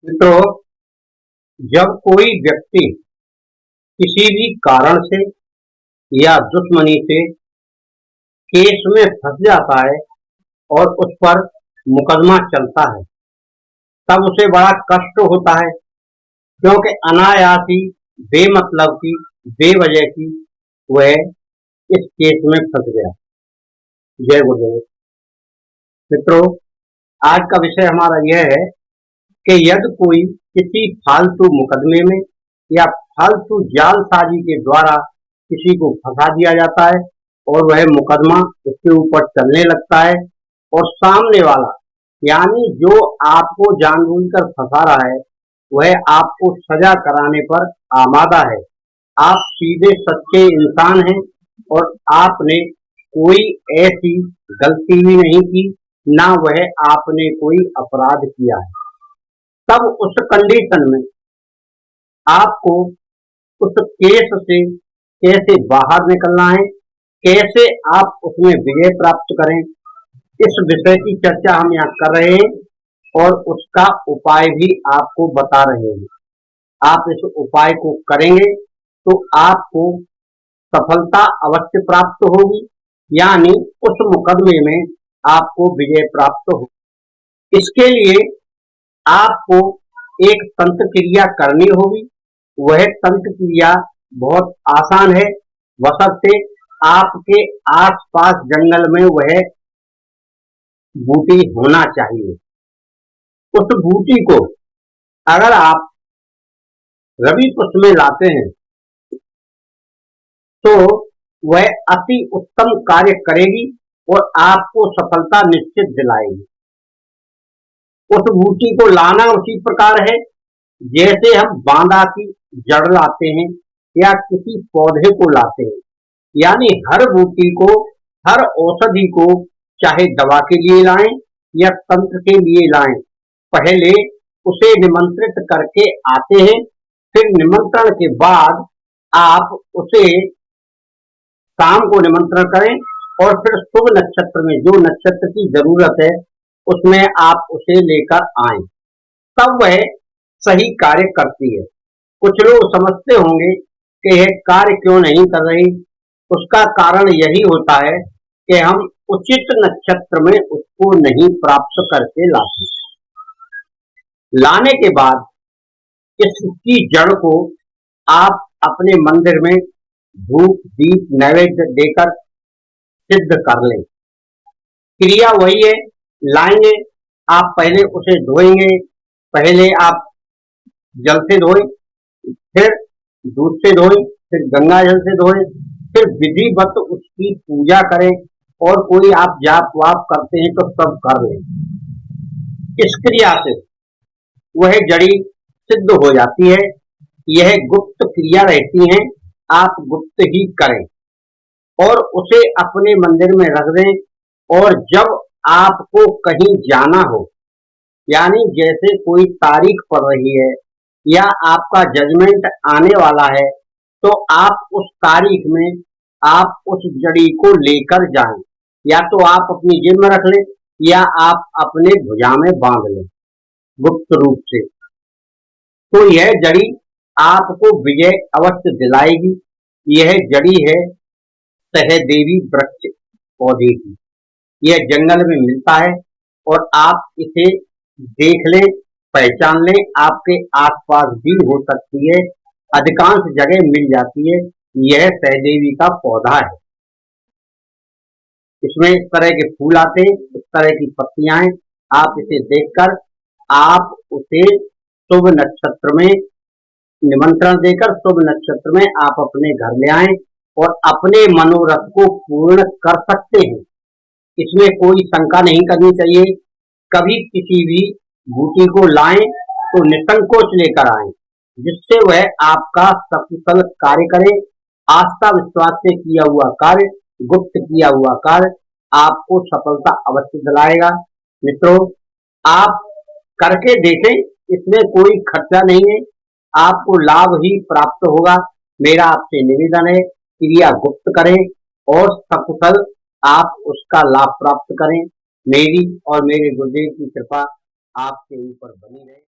मित्रों, जब कोई व्यक्ति किसी भी कारण से या दुश्मनी से केस में फंस जाता है और उस पर मुकदमा चलता है, तब उसे बड़ा कष्ट होता है, क्योंकि अनायास ही बेमतलब की बेवजह की वह इस केस में फंस गया। जय गुरुदेव। मित्रों, आज का विषय हमारा यह है कि यदि कोई किसी फालतू मुकदमे में या फालतू जालसाजी के द्वारा किसी को फंसा दिया जाता है और वह मुकदमा उसके ऊपर चलने लगता है और सामने वाला यानी जो आपको जानबूझकर फंसा रहा है वह आपको सजा कराने पर आमादा है। आप सीधे सच्चे इंसान हैं और आपने कोई ऐसी गलती भी नहीं की, ना वह आपने कोई अपराध किया है। तब उस कंडीशन में आपको उस केस से कैसे बाहर निकलना है, कैसे आप उसमें विजय प्राप्त करें, इस विषय की चर्चा हम यहाँ कर रहे हैं और उसका उपाय भी आपको बता रहे हैं। आप इस उपाय को करेंगे तो आपको सफलता अवश्य प्राप्त होगी, यानी उस मुकदमे में आपको विजय प्राप्त हो। इसके लिए आपको एक तंत्र क्रिया करनी होगी। वह तंत्र क्रिया बहुत आसान है, बशर्ते आपके आसपास जंगल में वह बूटी होना चाहिए। उस बूटी को अगर आप रवि कुश में लाते हैं तो वह अति उत्तम कार्य करेगी और आपको सफलता निश्चित दिलाएगी। उस बूटी को लाना उसी प्रकार है जैसे हम बांदा की जड़ लाते हैं या किसी पौधे को लाते हैं, यानी हर बूटी को, हर औषधि को चाहे दवा के लिए लाएं या तंत्र के लिए लाएं, पहले उसे निमंत्रित करके आते हैं। फिर निमंत्रण के बाद आप उसे शाम को निमंत्रण करें और फिर शुभ नक्षत्र में, जो नक्षत्र की जरूरत है उसमें आप उसे लेकर आएं, तब वह सही कार्य करती है। कुछ लोग समझते होंगे कि यह कार्य क्यों नहीं कर रही, उसका कारण यही होता है कि हम उचित नक्षत्र में उसको नहीं प्राप्त करके लाते। लाने के बाद इसकी जड़ को आप अपने मंदिर में धूप दीप नैवेद्य देकर सिद्ध कर लें। क्रिया वही है, लाएंगे, आप पहले उसे धोएंगे, पहले आप जल से धोएं, फिर दूध से धोएं, फिर गंगा जल से धोएं, फिर विधिवत उसकी पूजा करें और कोई आप जाप वाप करते हैं तो सब कर लें। इस क्रिया से वह जड़ी सिद्ध हो जाती है। यह गुप्त क्रिया रहती है, आप गुप्त ही करें और उसे अपने मंदिर में रख दें। और जब आपको कहीं जाना हो, यानी जैसे कोई तारीख पड़ रही है या आपका जजमेंट आने वाला है, तो आप उस तारीख में आप उस जड़ी को लेकर जाएं, या तो आप अपनी जेब में रख लें या आप अपने भुजा में बांध लें गुप्त रूप से। तो यह जड़ी आपको विजय अवश्य दिलाएगी। यह जड़ी है सहदेवी वृक्ष पौधे की, यह जंगल में मिलता है और आप इसे देख लें, पहचान लें, आपके आसपास भी हो सकती है, अधिकांश जगह मिल जाती है। यह सहदेवी का पौधा है, इसमें इस तरह के फूल आते हैं, इस तरह की पत्तियां हैं। आप इसे देखकर आप उसे शुभ नक्षत्र में निमंत्रण देकर शुभ नक्षत्र में आप अपने घर ले आएं और अपने मनोरथ को पूर्ण कर सकते हैं। इसमें कोई शंका नहीं करनी चाहिए। कभी किसी भी बूटी को लाएं तो निसंकोच लेकर आएं, जिससे वह आपका सकुशल कार्य करे। आस्था विश्वास से किया हुआ कार्य, गुप्त किया हुआ कार्य आपको सफलता अवश्य दिलाएगा। मित्रों, आप करके देखें, इसमें कोई खर्चा नहीं है, आपको लाभ ही प्राप्त होगा। मेरा आपसे निवेदन है, क्रिया गुप्त करें और सकुशल आप उसका लाभ प्राप्त करें। मेरी और मेरे गुरुदेव की कृपा आपके ऊपर बनी रहे।